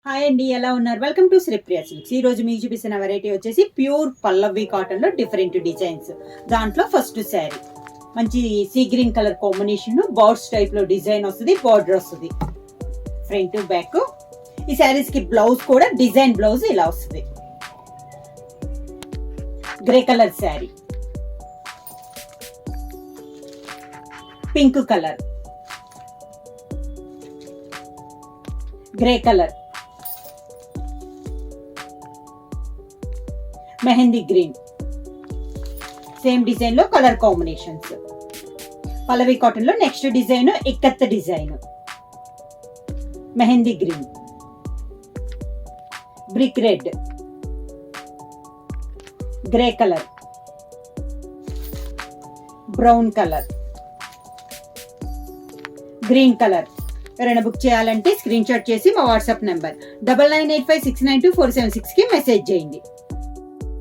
Hi అండి, ఎలా ఉన్నారు? Welcome to Sripriya silks. ఈ రోజు మీకు చూపిస్తున్న వెరైటీ వచ్చేసి ప్యూర్ పల్లవి కాటన్ లో డిఫరెంట్ డిజైన్స్. దాంట్లో ఫస్ట్ శారీ మంచి sea green colour combination, birds type లో డిజైన్ వస్తుంది, బార్డర్ వస్తుంది ఫ్రంట్ బ్యాక్. ఈ శారీస్ కి బ్లౌజ్ కూడా డిజైన్ బ్లౌజ్ ఇలా వస్తుంది. Grey colour sari, pink colour, grey colour, mehndi green. Same design లో కలర్ కాంబినేషన్స్. పల్లవి కాటన్ లో next design ikat design, mehndi green, brick red, grey colour, brown colour, green colour. ఎవరైనా బుక్ చేయాలంటే స్క్రీన్ షాట్ చేసి మా వాట్సాప్ నెంబర్ 9985692476 కి message చేయండి.